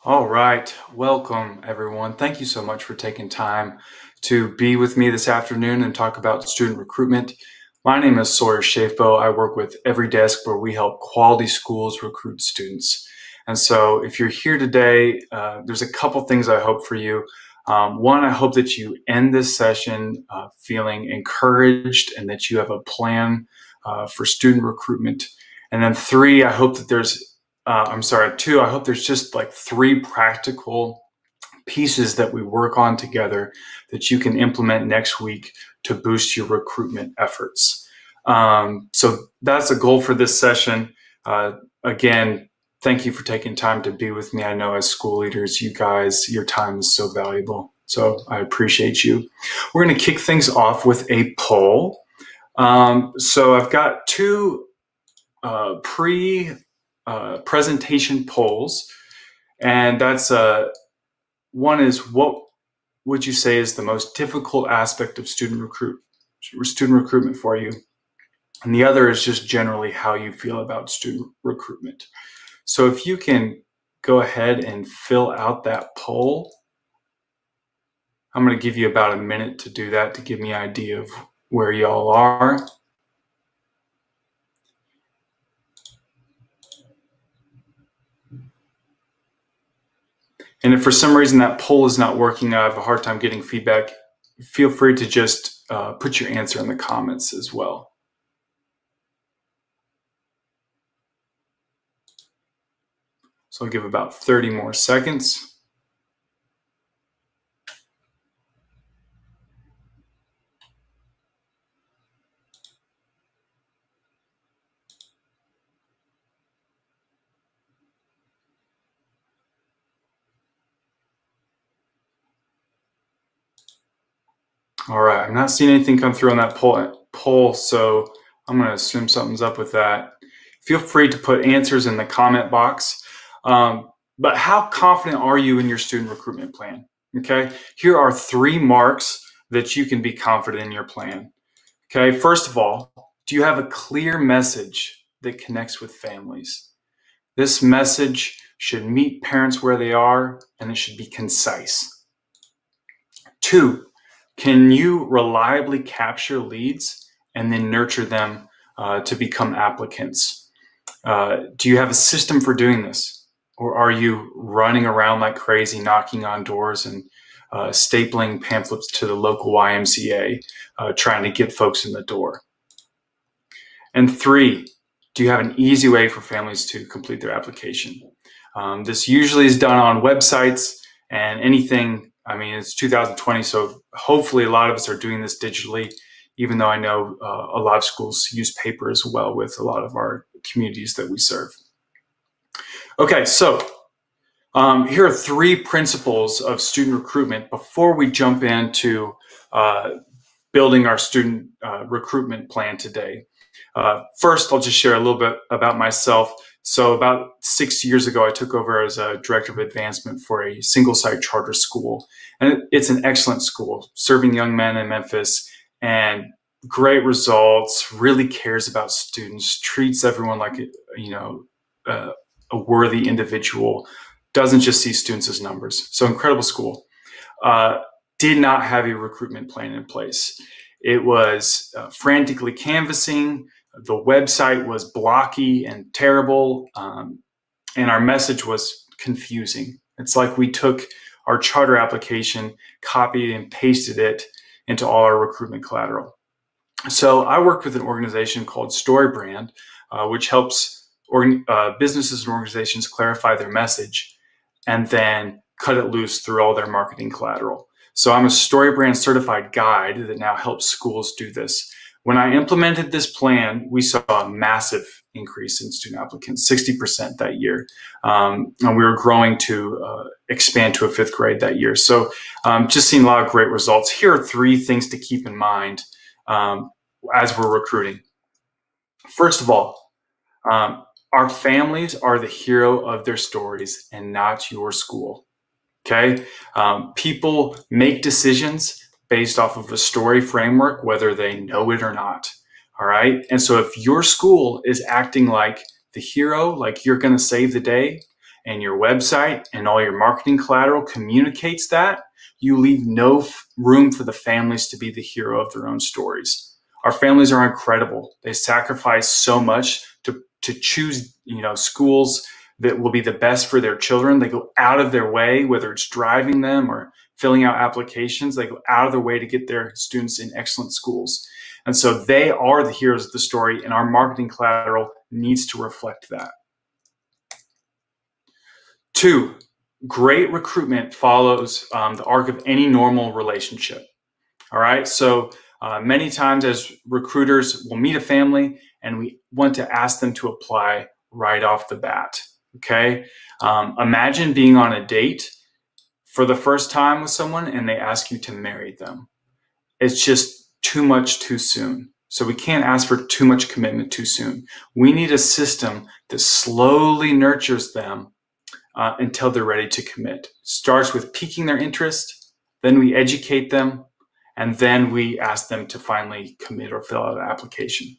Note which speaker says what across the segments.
Speaker 1: All right, welcome everyone. Thank you so much for taking time to be with me this afternoon and talk about student recruitment. My name is Sawyer Shafbo. I work with Every Desk, where we help quality schools recruit students. And so if you're here today, there's a couple things I hope for you. One, I hope that you end this session feeling encouraged and that you have a plan for student recruitment. And then three, I hope that two, I hope there's just like three practical pieces that we work on together that you can implement next week to boost your recruitment efforts. So that's a goal for this session. Again, thank you for taking time to be with me. I know as school leaders, you guys, your time is so valuable. So I appreciate you. We're going to kick things off with a poll. So I've got two presentation polls, and that's one is, what would you say is the most difficult aspect of student recruitment for you, and the other is just generally how you feel about student recruitment. So if you can go ahead and fill out that poll, I'm going to give you about a minute to do that to give me an idea of where y'all are. And if for some reason that poll is not working, I have a hard time getting feedback, feel free to just put your answer in the comments as well. So I'll give about 30 more seconds. All right, I'm not seeing anything come through on that poll, so I'm going to assume something's up with that. Feel free to put answers in the comment box. But how confident are you in your student recruitment plan? Okay, here are 3 marks that you can be confident in your plan. Okay, first of all, do you have a clear message that connects with families? This message should meet parents where they are, and it should be concise. 2, can you reliably capture leads and then nurture them to become applicants? Do you have a system for doing this? Or are you running around like crazy, knocking on doors and stapling pamphlets to the local YMCA, trying to get folks in the door? And 3, do you have an easy way for families to complete their application? This usually is done on websites and anything. I mean, it's 2020, so hopefully a lot of us are doing this digitally, even though I know a lot of schools use paper as well with a lot of our communities that we serve. Okay, so here are 3 principles of student recruitment before we jump into building our student recruitment plan today. First, I'll just share a little bit about myself. So about 6 years ago, I took over as a director of advancement for a single-site charter school. And it's an excellent school, serving young men in Memphis, and great results, really cares about students, treats everyone like a worthy individual, doesn't just see students as numbers. So incredible school. Did not have a recruitment plan in place. It was frantically canvassing. The website was blocky and terrible, and our message was confusing. It's like we took our charter application, copied and pasted it into all our recruitment collateral. So I worked with an organization called StoryBrand, which helps businesses and organizations clarify their message and then cut it loose through all their marketing collateral. So I'm a StoryBrand certified guide that now helps schools do this. When I implemented this plan, we saw a massive increase in student applicants, 60% that year. And we were growing to expand to a 5th grade that year. So just seeing a lot of great results. Here are 3 things to keep in mind as we're recruiting. First of all, our families are the hero of their stories and not your school. Okay, people make decisions based off of a story framework, whether they know it or not. All right. And so if your school is acting like the hero, like you're going to save the day, and your website and all your marketing collateral communicates that, you leave no room for the families to be the hero of their own stories. Our families are incredible. They sacrifice so much to choose, schools that will be the best for their children. They go out of their way, whether it's driving them or filling out applications, they go out of their way to get their students in excellent schools. And so they are the heroes of the story, and our marketing collateral needs to reflect that. 2, great recruitment follows the arc of any normal relationship. All right, so many times as recruiters, we'll meet a family and we want to ask them to apply right off the bat. Okay, imagine being on a date for the first time with someone and they ask you to marry them. It's just too much too soon. So we can't ask for too much commitment too soon. We need a system that slowly nurtures them until they're ready to commit. Starts with piquing their interest, then we educate them, and then we ask them to finally commit or fill out an application.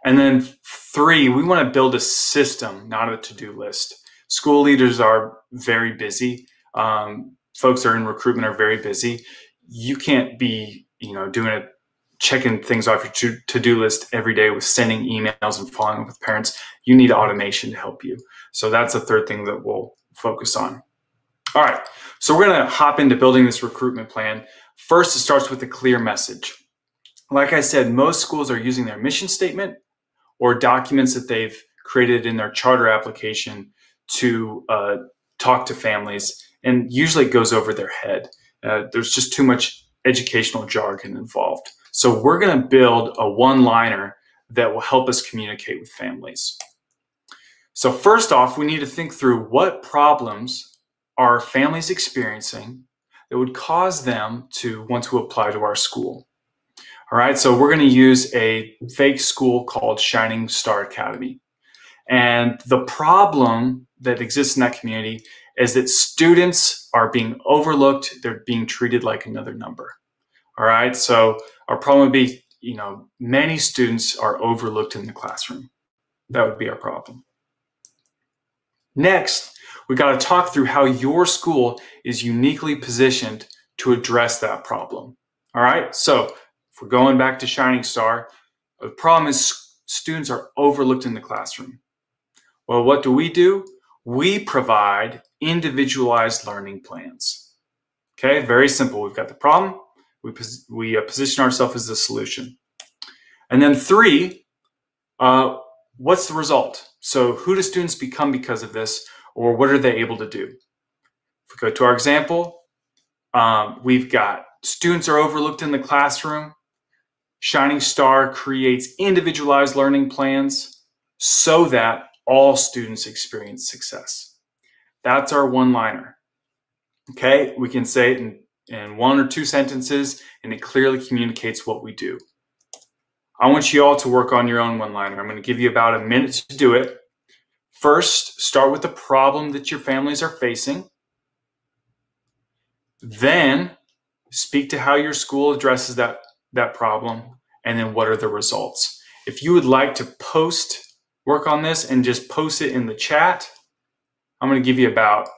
Speaker 1: And then 3, we want to build a system, not a to-do list. School leaders are very busy. Folks that are in recruitment are very busy. You can't be, checking things off your to-do list every day with sending emails and following up with parents. You need automation to help you. So that's the 3rd thing that we'll focus on. All right, so we're going to hop into building this recruitment plan. First, it starts with a clear message. Like I said, most schools are using their mission statement or documents that they've created in their charter application to talk to families, and usually it goes over their head. There's just too much educational jargon involved. So we're going to build a one-liner that will help us communicate with families. So first off, we need to think through what problems are families experiencing that would cause them to want to apply to our school. All right, so we're going to use a fake school called Shining Star Academy. And the problem that exists in that community is that students are being overlooked. They're being treated like another number. All right, so our problem would be, many students are overlooked in the classroom. That would be our problem. Next, we got to talk through how your school is uniquely positioned to address that problem. All right, so if we're going back to Shining Star, the problem is students are overlooked in the classroom. Well, what do? We provide individualized learning plans. Okay, very simple. We've got the problem. We position ourselves as the solution. And then 3, what's the result? So who do students become because of this, or what are they able to do? If we go to our example, we've got students are overlooked in the classroom. Shining Star creates individualized learning plans so that all students experience success. That's our one-liner. Okay, we can say it in 1 or 2 sentences, and it clearly communicates what we do. I want you all to work on your own one-liner. I'm going to give you about a minute to do it. First, start with the problem that your families are facing. Then, speak to how your school addresses that problem, and then what are the results. If you would like to work on this and just post it in the chat, I'm going to give you about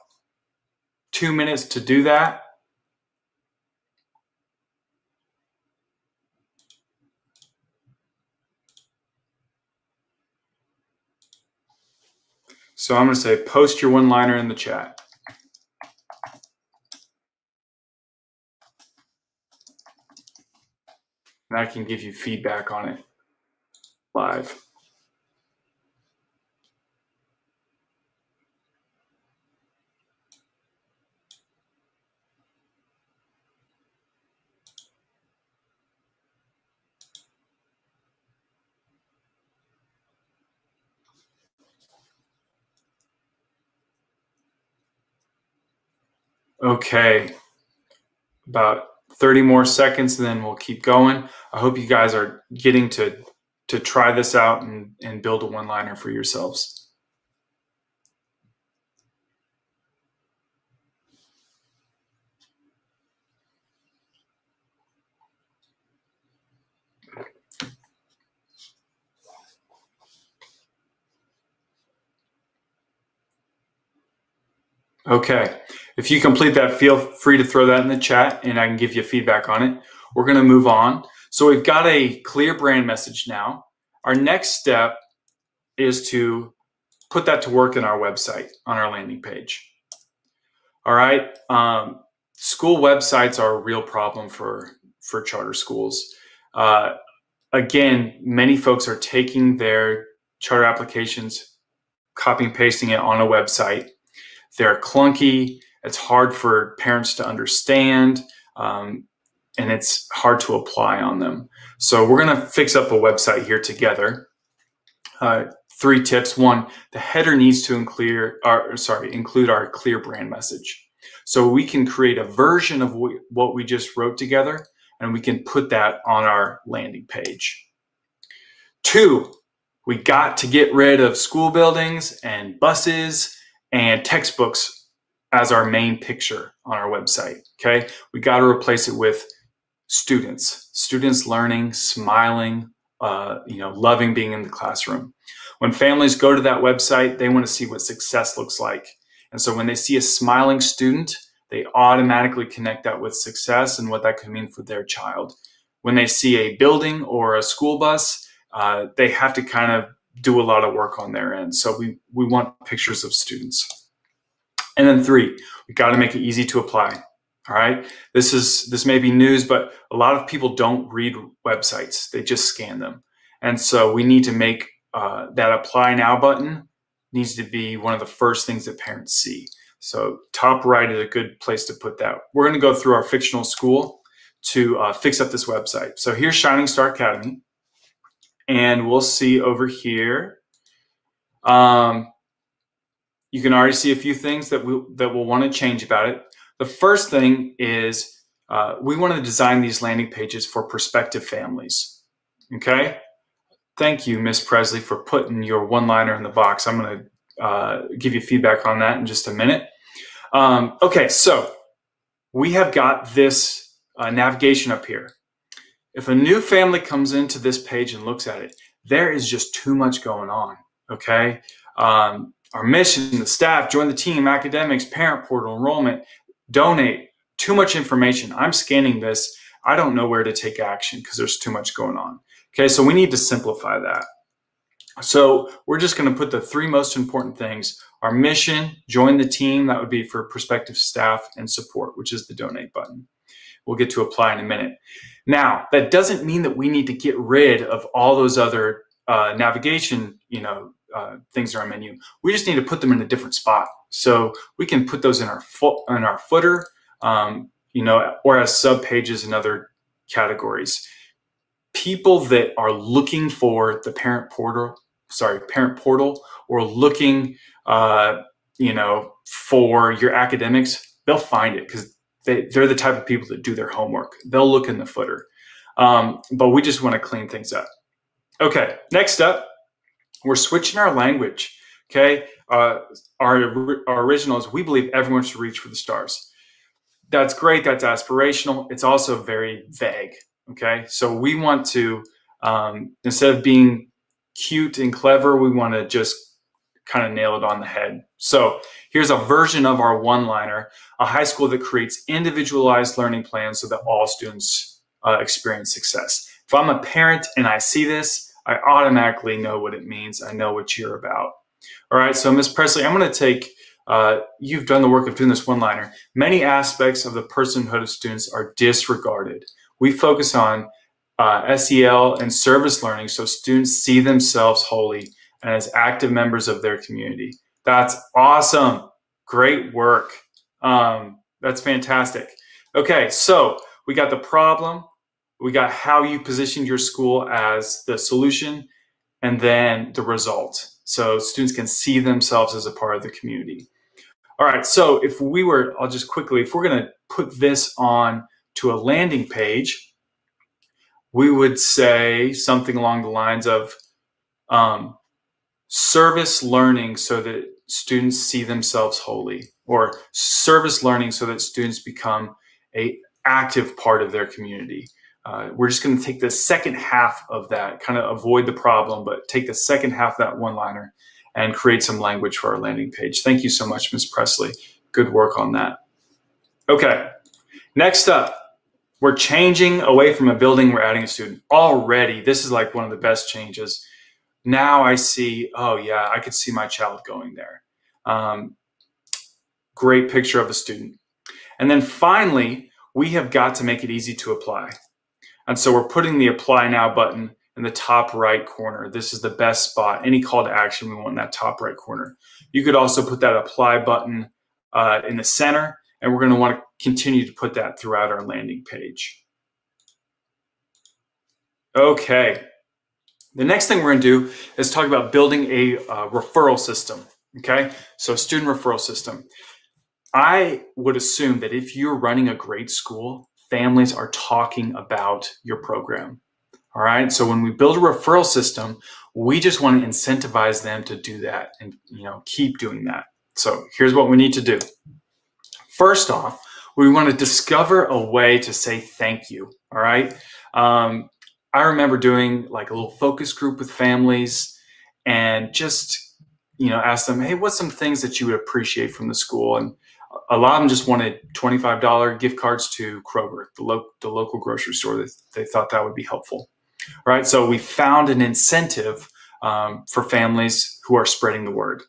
Speaker 1: 2 minutes to do that. So I'm going to say post your one-liner in the chat. And I can give you feedback on it live. Okay, about 30 more seconds and then we'll keep going. I hope you guys are getting to try this out and build a one-liner for yourselves. Okay, if you complete that, feel free to throw that in the chat and I can give you feedback on it. We're going to move on. So we've got a clear brand message now. Our next step is to put that to work in our website, on our landing page. All right, school websites are a real problem for charter schools. Again, many folks are taking their charter applications, copy and pasting it on a website. They're clunky. It's hard for parents to understand, and it's hard to apply on them. So we're going to fix up a website here together. 3 tips. 1, the header needs to include our clear brand message. So we can create a version of what we just wrote together, and we can put that on our landing page. 2, we got to get rid of school buildings and buses and textbooks as our main picture on our website. Okay, we got to replace it with students learning, smiling, loving being in the classroom. When families go to that website, they want to see what success looks like. And so when they see a smiling student, they automatically connect that with success and what that could mean for their child. When they see a building or a school bus, they have to kind of do a lot of work on their end. So we want pictures of students. And then 3, we got to make it easy to apply. All right. This may be news, but a lot of people don't read websites. They just scan them. And so we need to make that apply now button needs to be one of the first things that parents see. So top right is a good place to put that. We're going to go through our fictional school to fix up this website. So here's Shining Star Academy. And we'll see over here. You can already see a few things that we'll want to change about it. The first thing is we want to design these landing pages for prospective families. Okay? Thank you, Miss Presley, for putting your one-liner in the box. I'm going to give you feedback on that in just a minute. Okay, so we have got this navigation up here. If a new family comes into this page and looks at it, there is just too much going on, okay? Our mission, the staff, join the team, academics, parent portal, enrollment, donate, too much information. I'm scanning this. I don't know where to take action because there's too much going on. Okay, so we need to simplify that. So we're just going to put the 3 most important things. Our mission, join the team, that would be for prospective staff, and support, which is the donate button. We'll get to apply in a minute. Now, that doesn't mean that we need to get rid of all those other navigation, things in our menu. We just need to put them in a different spot. So we can put those in our footer, or as sub pages in other categories. People that are looking for the parent portal, or looking, for your academics, they'll find it because they're the type of people that do their homework. They'll look in the footer. But we just want to clean things up. Okay, next up, we're switching our language. Okay, our original is, we believe everyone should reach for the stars. That's great. That's aspirational. It's also very vague. Okay, so we want to, instead of being cute and clever, we want to just kind of nail it on the head. So here's a version of our one-liner: a high school that creates individualized learning plans so that all students experience success. If I'm a parent and I see this, I automatically know what it means. I know what you're about. All right, so Ms. Presley, I'm going to take, you've done the work of doing this one-liner. Many aspects of the personhood of students are disregarded. We focus on SEL and service learning so students see themselves wholly and as active members of their community. That's awesome. Great work. That's fantastic. Okay, so we got the problem, we got how you positioned your school as the solution, and then the result. So students can see themselves as a part of the community. All right, so if we're going to put this on to a landing page, we would say something along the lines of service learning so that students see themselves wholly, or service learning so that students become an active part of their community. We're just going to take the second half of that, kind of avoid the problem, but take the second half of that one-liner and create some language for our landing page. Thank you so much, Ms. Presley. Good work on that. Okay, next up, we're changing away from a building, we're adding a student. Already, this is like one of the best changes. Now I see, oh yeah, I could see my child going there. Great picture of a student. And then finally, we have got to make it easy to apply. And so we're putting the Apply Now button in the top right corner. This is the best spot. Any call to action, we want in that top right corner. You could also put that Apply button in the center, and we're going to want to continue to put that throughout our landing page. Okay. The next thing we're going to do is talk about building a referral system. Okay, so student referral system. I would assume that if you're running a great school, families are talking about your program. All right, so when we build a referral system, we just want to incentivize them to do that and keep doing that. So here's what we need to do. First off, we want to discover a way to say thank you. All right. I remember doing like a little focus group with families and just, ask them, hey, what's some things that you would appreciate from the school? And a lot of them just wanted $25 gift cards to Kroger, the local grocery store. They thought that would be helpful. All right. So we found an incentive for families who are spreading the word.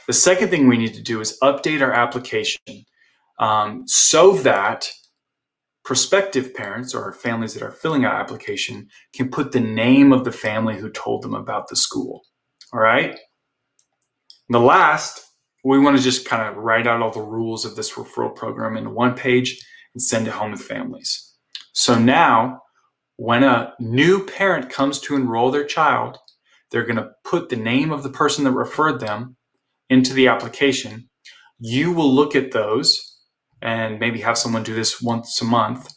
Speaker 1: The second thing we need to do is update our application so that prospective parents or families that are filling out application can put the name of the family who told them about the school. All right. And the last, we want to just kind of write out all the rules of this referral program into one page and send it home with families. So now when a new parent comes to enroll their child, they're going to put the name of the person that referred them into the application. You will look at those and maybe have someone do this once a month,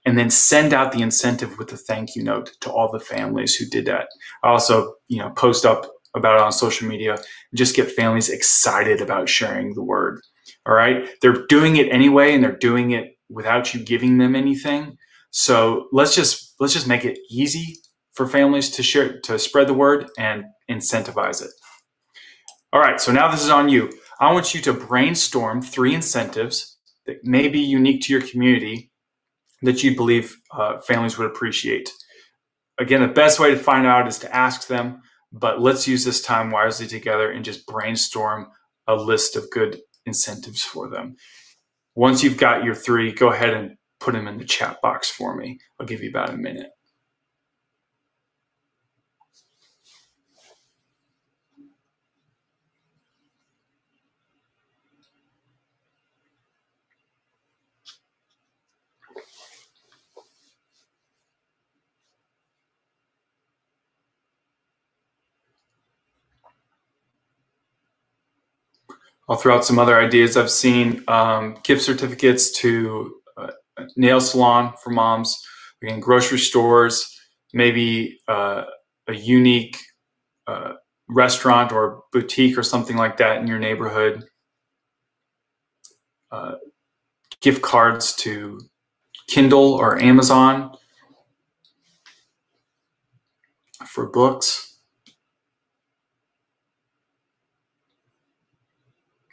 Speaker 1: and then send out the incentive with a thank you note to all the families who did that. I also, post up about it on social media and just get families excited about sharing the word. All right. They're doing it anyway, and they're doing it without you giving them anything. So let's just make it easy for families to share, to spread the word and incentivize it. All right. So now this is on you. I want you to brainstorm 3 incentives that may be unique to your community that you believe families would appreciate. Again, the best way to find out is to ask them, but let's use this time wisely together and just brainstorm a list of good incentives for them. Once you've got your 3, go ahead and put them in the chat box for me. I'll give you about a minute. I'll throw out some other ideas. I've seen gift certificates to a nail salon for moms, again, grocery stores, maybe a unique restaurant or boutique or something like that in your neighborhood. Gift cards to Kindle or Amazon for books.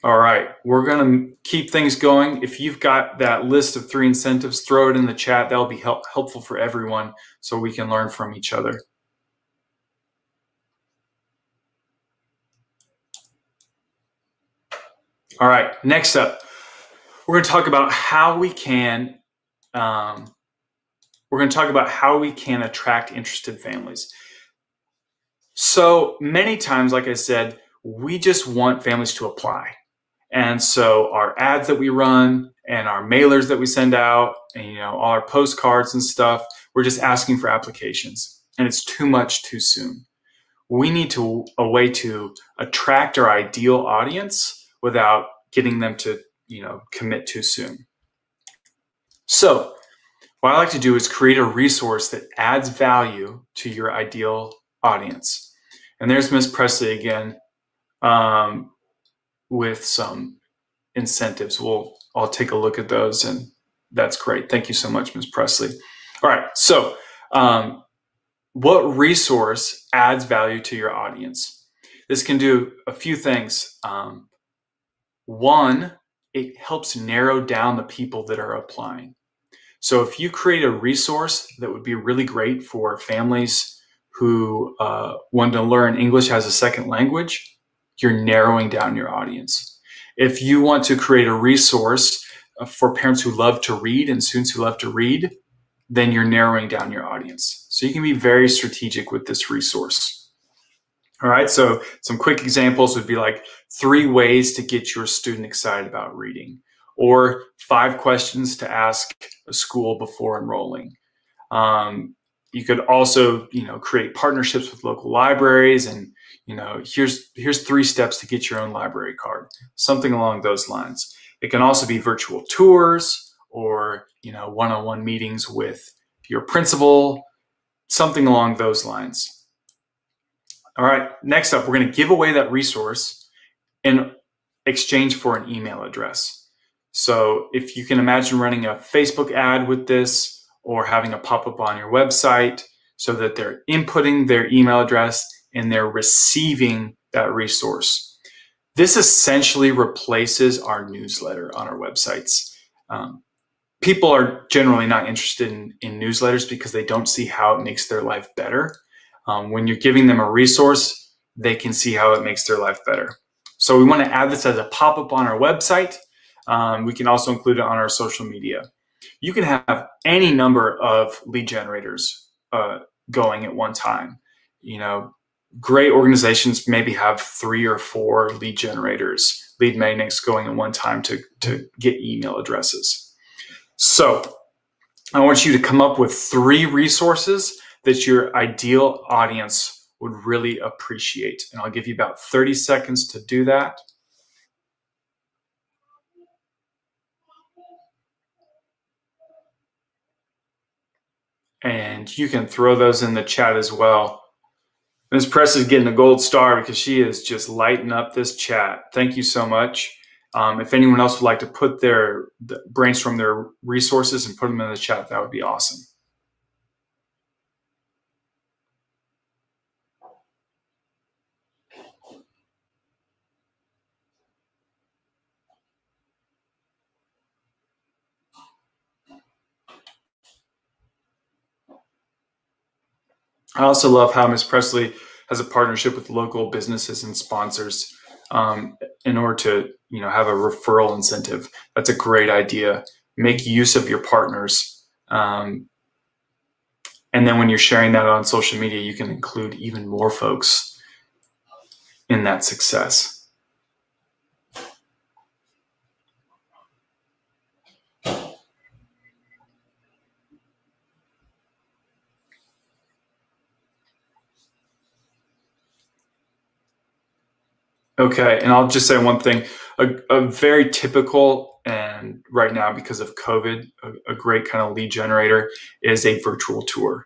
Speaker 1: All right, we're going to keep things going. If you've got that list of 3 incentives, throw it in the chat. That'll be helpful for everyone so we can learn from each other. All right, next up, we're going to talk about how we can attract interested families. So many times, like I said, we just want families to apply. And so our ads that we run and our mailers that we send out and all our postcards and stuff, we're just asking for applications, and it's too much too soon. We need a way to attract our ideal audience without getting them to commit too soon. So what I like to do is create a resource that adds value to your ideal audience. And there's Ms. Presley again with some incentives. I'll take a look at those, and that's great. Thank you so much, Ms. Presley. All right, so what resource adds value to your audience? This can do a few things. One, it helps narrow down the people that are applying. So if you create a resource that would be really great for families who want to learn English as a second language, you're narrowing down your audience. If you want to create a resource for parents who love to read and students who love to read, then you're narrowing down your audience. So you can be very strategic with this resource. All right, so some quick examples would be like 3 ways to get your student excited about reading, or 5 questions to ask a school before enrolling. You could also, create partnerships with local libraries, and here's 3 steps to get your own library card, something along those lines. It can also be virtual tours or one-on-one meetings with your principal, something along those lines. All right, next up, we're going to give away that resource in exchange for an email address. So if you can imagine running a Facebook ad with this, or having a pop-up on your website so that they're inputting their email address and they're receiving that resource. This essentially replaces our newsletter on our websites. People are generally not interested in newsletters because they don't see how it makes their life better. When you're giving them a resource, they can see how it makes their life better. So we want to add this as a pop-up on our website. We can also include it on our social media. You can have any number of lead generators going at one time. Great organizations maybe have 3 or 4 lead generators, lead magnets going at one time to get email addresses. So I want you to come up with 3 resources that your ideal audience would really appreciate. And I'll give you about 30 seconds to do that. And you can throw those in the chat as well. Ms. Press is getting a gold star because she is just lighting up this chat. Thank you so much. If anyone else would like to brainstorm their resources and put them in the chat, that would be awesome. I also love how Ms. Presley has a partnership with local businesses and sponsors in order to have a referral incentive. That's a great idea. Make use of your partners. And then when you're sharing that on social media, you can include even more folks in that success. Okay, and I'll just say one thing. A very typical, and right now because of COVID, a great kind of lead generator is a virtual tour.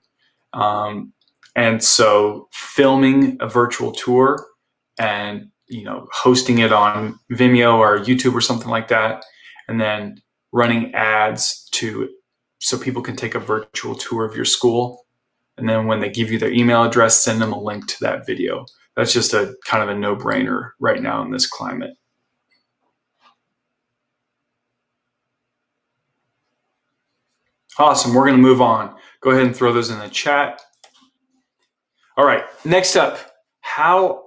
Speaker 1: And so filming a virtual tour and hosting it on Vimeo or YouTube or something like that, and then running ads so people can take a virtual tour of your school. And then when they give you their email address, send them a link to that video. That's just a kind of a no-brainer right now in this climate. Awesome, we're going to move on. Go ahead and throw those in the chat. All right, next up, how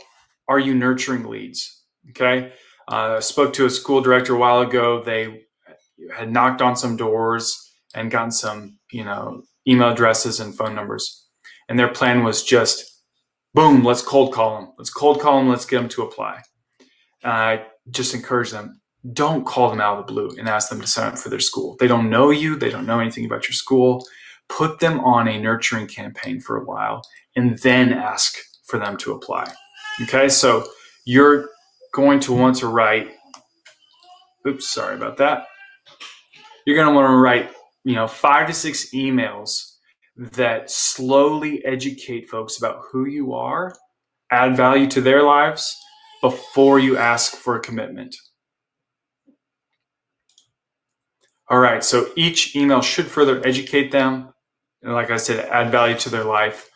Speaker 1: are you nurturing leads? Okay, I spoke to a school director a while ago. They had knocked on some doors and gotten some, email addresses and phone numbers. And their plan was just, boom, let's cold call them. Let's cold call them. Let's get them to apply. I just encourage them, don't call them out of the blue and ask them to sign up for their school. They don't know you. They don't know anything about your school. Put them on a nurturing campaign for a while and then ask for them to apply. Okay, so you're going to want to write, oops, sorry about that. You're going to want to write, 5 to 6 emails that slowly educate folks about who you are, add value to their lives before you ask for a commitment. All right, so each email should further educate them. And like I said, add value to their life.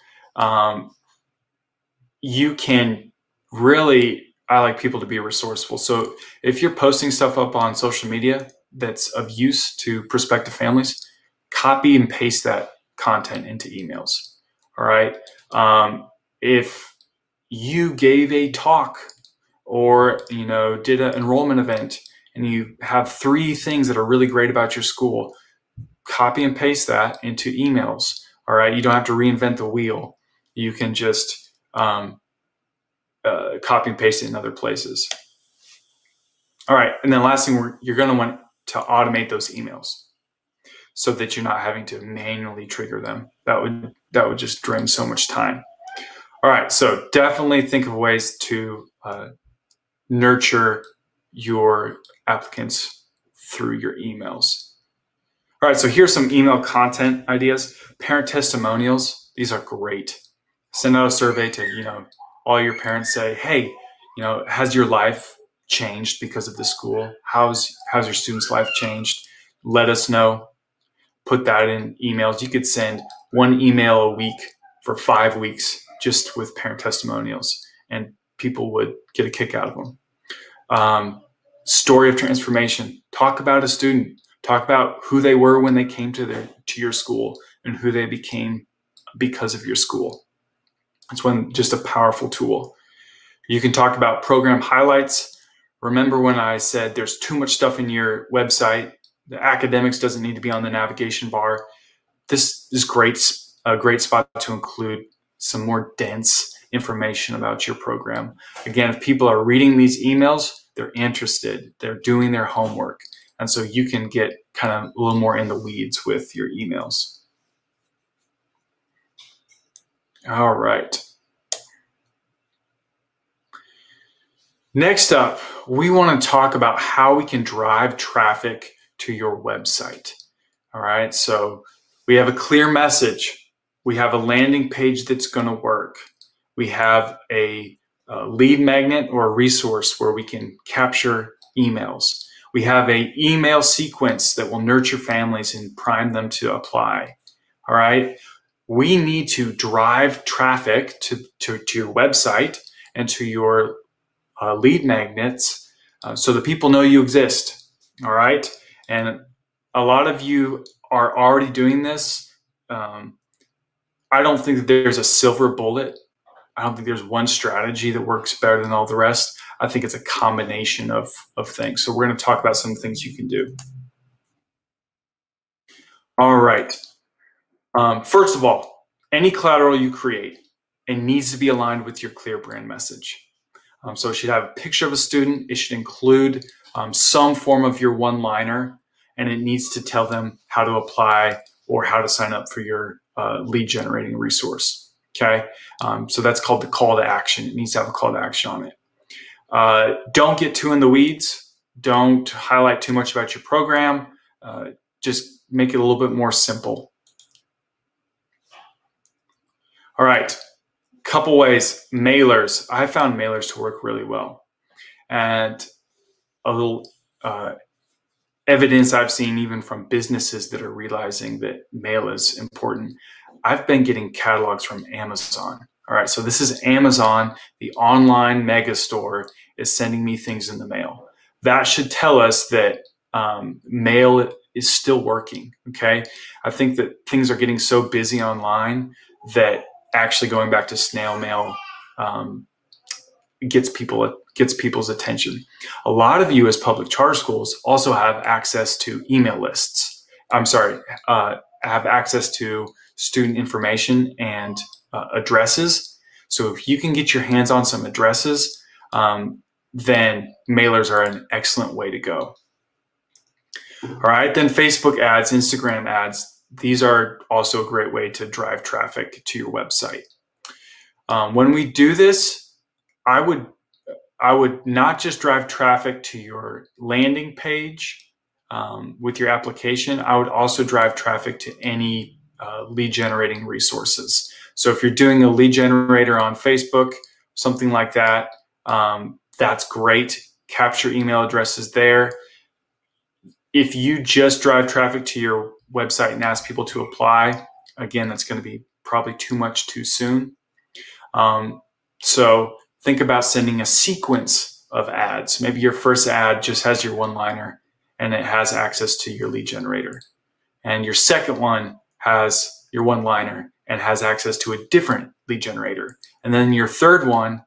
Speaker 1: You can really I like people to be resourceful. So if you're posting stuff up on social media that's of use to prospective families, copy and paste that content into emails. All right. If you gave a talk or did an enrollment event and you have 3 things that are really great about your school, copy and paste that into emails. All right. You don't have to reinvent the wheel. You can just copy and paste it in other places. All right. And then last thing, you're going to want to automate those emails so that you're not having to manually trigger them. That would just drain so much time. All right. So definitely think of ways to nurture your applicants through your emails. All right. So here's some email content ideas. Parent testimonials. These are great. Send out a survey to, all your parents. Say, hey, has your life changed because of the school? How's your student's life changed? Let us know. Put that in emails. You could send 1 email a week for 5 weeks just with parent testimonials, and people would get a kick out of them. Story of transformation. Talk about a student. Talk about who they were when they came to your school and who they became because of your school. It's just a powerful tool. You can talk about program highlights. Remember when I said there's too much stuff in your website? The academics doesn't need to be on the navigation bar. This is a great spot to include some more dense information about your program. Again, if people are reading these emails, they're interested, they're doing their homework. And so you can get kind of a little more in the weeds with your emails. All right. Next up, we want to talk about how we can drive traffic to your website. All right, so we have a clear message. We have a landing page that's going to work. We have a lead magnet or a resource where we can capture emails. We have an email sequence that will nurture families and prime them to apply. All right, we need to drive traffic to your website and to your lead magnets so that people know you exist. All right, and a lot of you are already doing this. I don't think that there's a silver bullet. I don't think there's one strategy that works better than all the rest. I think it's a combination of things. So we're going to talk about some things you can do. All right. First of all, any collateral you create, it needs to be aligned with your clear brand message. So it should have a picture of a student. It should include some form of your one-liner, and it needs to tell them how to apply or how to sign up for your lead generating resource. Okay, so that's called the call to action. It needs to have a call to action on it. Don't get too in the weeds. Don't highlight too much about your program. Just make it a little bit more simple. All right. Couple ways. Mailers. I found mailers to work really well. And a little evidence I've seen even from businesses that are realizing that mail is important. I've been getting catalogs from Amazon. All right, so this is Amazon, the online mega store, is sending me things in the mail. That should tell us that mail is still working, okay? I think that things are getting so busy online that actually going back to snail mail gets people's attention. A lot of you as public charter schools also have access to email lists. Have access to student information and addresses. So if you can get your hands on some addresses, then mailers are an excellent way to go. All right, then Facebook ads, Instagram ads, these are also a great way to drive traffic to your website. When we do this, I would not just drive traffic to your landing page with your application. I would also drive traffic to any lead generating resources. So if you're doing a lead generator on Facebook, something like that, that's great. Capture email addresses there. If you just drive traffic to your website and ask people to apply, again, that's going to be probably too much too soon. So think about sending a sequence of ads. Maybe your first ad just has your one-liner and it has access to your lead generator. And your second one has your one-liner and has access to a different lead generator. And then your third one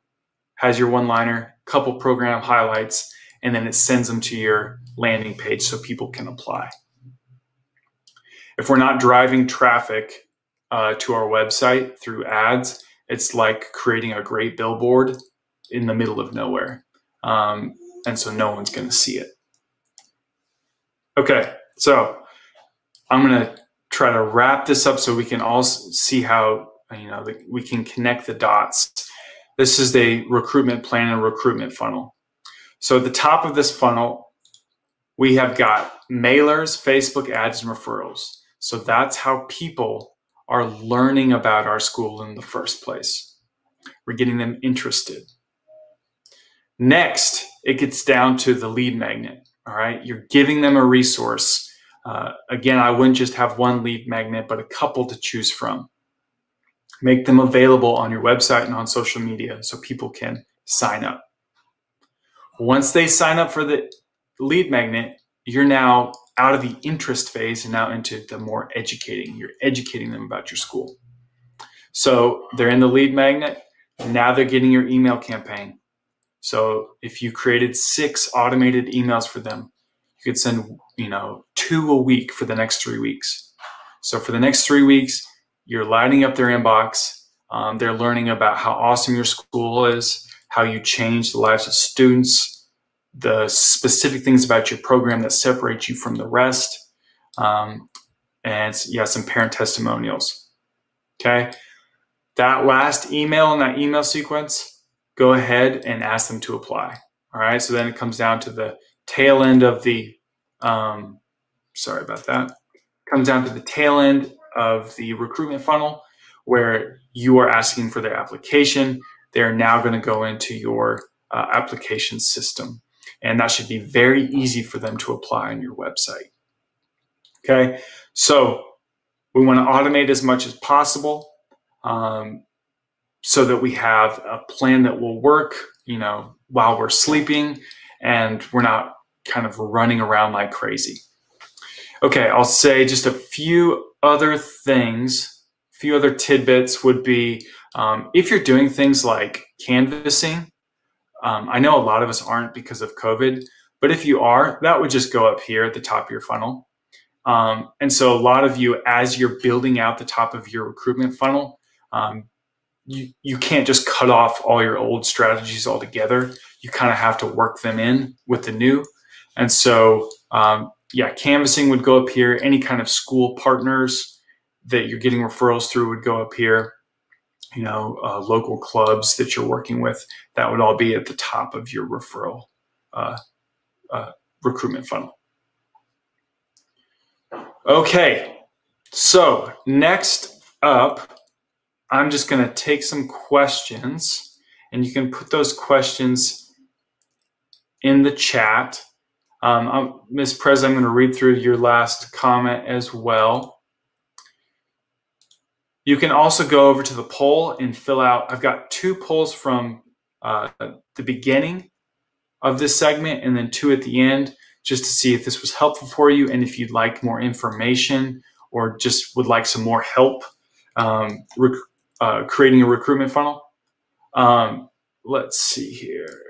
Speaker 1: has your one-liner, couple program highlights, and then it sends them to your landing page so people can apply. If we're not driving traffic to our website through ads, it's like creating a great billboard in the middle of nowhere. And so no one's going to see it. Okay, so I'm going to try to wrap this up so we can all see how we can connect the dots. This is the recruitment plan and recruitment funnel. So at the top of this funnel, we have got mailers, Facebook ads, and referrals. So that's how people are learning about our school in the first place. We're getting them interested. Next, it gets down to the lead magnet. All right, you're giving them a resource. Again, I wouldn't just have one lead magnet, but a couple to choose from. Make them available on your website and on social media so people can sign up. Once they sign up for the lead magnet, you're now out of the interest phase and now into the more educating. You're educating them about your school. So they're in the lead magnet. Now they're getting your email campaign. So if you created 6 automated emails for them, you could send 2 a week for the next 3 weeks. So for the next 3 weeks, you're lighting up their inbox. They're learning about how awesome your school is, how you change the lives of students, the specific things about your program that separate you from the rest, and some parent testimonials. Okay, that last email in that email sequence, go ahead and ask them to apply. All right, so then it comes down to the tail end of the, sorry about that, comes down to the tail end of the recruitment funnel where you are asking for their application. They're now going to go into your application system. And that should be very easy for them to apply on your website. Okay, so we want to automate as much as possible so that we have a plan that will work, while we're sleeping and we're not kind of running around like crazy. Okay, I'll say just a few other things, a few other tidbits would be if you're doing things like canvassing. I know a lot of us aren't because of COVID, but if you are, that would just go up here at the top of your funnel. And so a lot of you, as you're building out the top of your recruitment funnel, you can't just cut off all your old strategies altogether. You kind of have to work them in with the new. And so, canvassing would go up here. Any kind of school partners that you're getting referrals through would go up here. Local clubs that you're working with, that would all be at the top of your referral recruitment funnel. Okay, so next up, I'm just going to take some questions, and you can put those questions in the chat. Ms. Prez, I'm going to read through your last comment as well. You can also go over to the poll and fill out. I've got 2 polls from the beginning of this segment and then 2 at the end, just to see if this was helpful for you and if you'd like more information or just would like some more help creating a recruitment funnel. Let's see here.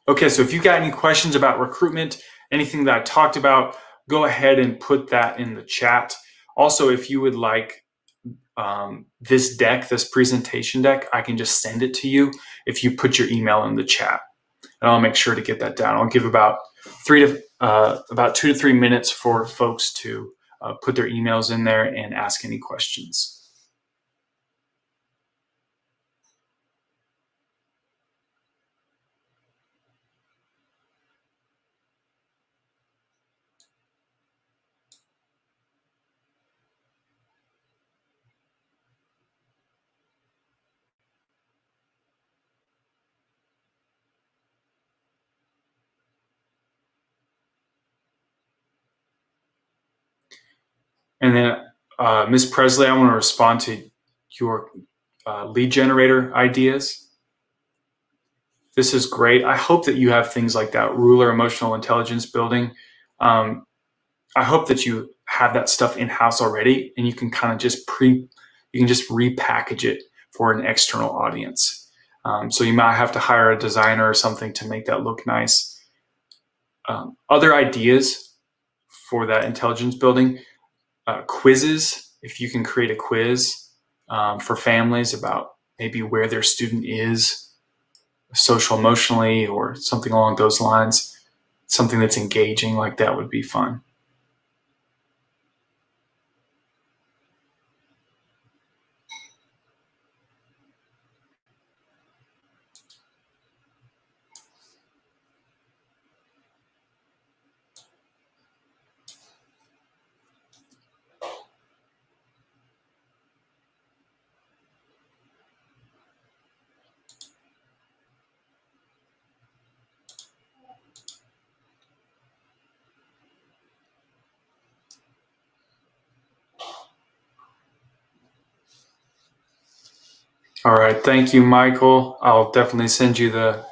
Speaker 1: Okay, so if you got any questions about recruitment, anything that I talked about, go ahead and put that in the chat. Also, if you would like this deck, this presentation deck, I can just send it to you if you put your email in the chat. And I'll make sure to get that down. I'll give about 2 to 3 minutes for folks to put their emails in there and ask any questions. And then, Ms. Presley, I want to respond to your lead generator ideas. This is great. I hope that you have things like that ruler emotional intelligence building. I hope that you have that stuff in-house already, and you can kind of just repackage it for an external audience. So you might have to hire a designer or something to make that look nice. Other ideas for that intelligence building, quizzes. If you can create a quiz for families about maybe where their student is social emotionally or something along those lines, something that's engaging like that would be fun. All right, thank you, Michael. I'll definitely send you the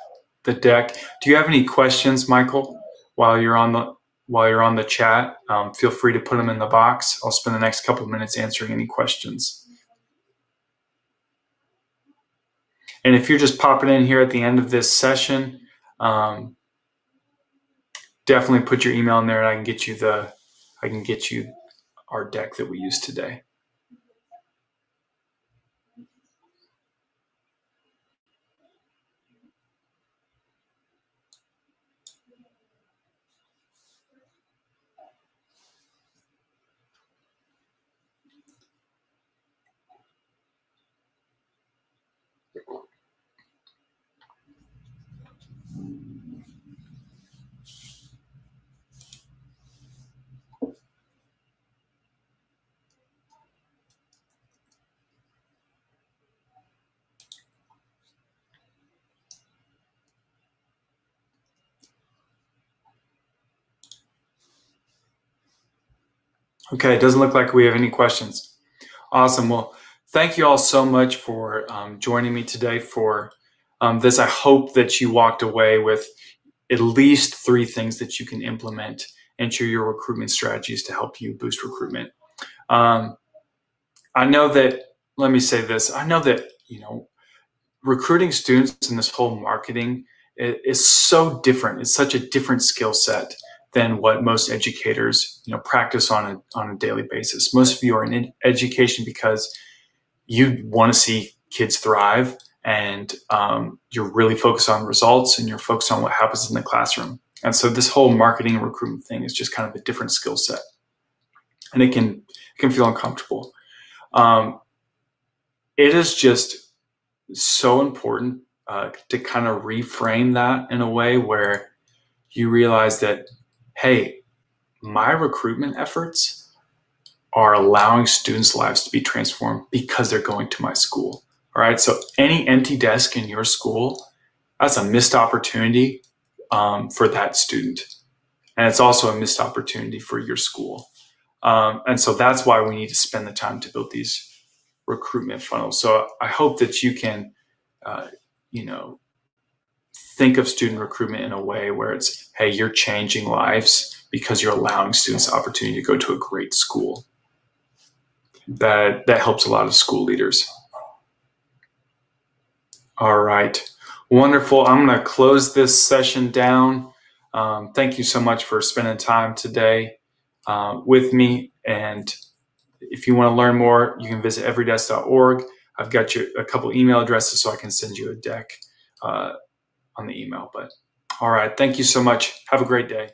Speaker 1: deck. Do you have any questions, Michael, while you're on the chat? Feel free to put them in the box. I'll spend the next couple of minutes answering any questions. And if you're just popping in here at the end of this session, definitely put your email in there, and I can get you our deck that we use today. Okay, it doesn't look like we have any questions. Awesome. Well, thank you all so much for joining me today for this. I hope that you walked away with at least 3 things that you can implement into your recruitment strategies to help you boost recruitment. I know that, let me say this, I know that, recruiting students in this whole marketing is so different. It's such a different skill set than what most educators, practice on a daily basis. Most of you are in education because you want to see kids thrive, and you're really focused on results, and you're focused on what happens in the classroom. And so this whole marketing and recruitment thing is just kind of a different skill set, and it can feel uncomfortable. It is just so important to kind of reframe that in a way where you realize that, hey, my recruitment efforts are allowing students' lives to be transformed because they're going to my school. All right. So any empty desk in your school, that's a missed opportunity for that student. And it's also a missed opportunity for your school. And so that's why we need to spend the time to build these recruitment funnels. So I hope that you can, think of student recruitment in a way where it's, hey, you're changing lives because you're allowing students the opportunity to go to a great school. That helps a lot of school leaders. All right. Wonderful. I'm going to close this session down. Thank you so much for spending time today with me. And if you want to learn more, you can visit everydesk.org. I've got a couple email addresses so I can send you a deck on the email. But all right. Thank you so much. Have a great day.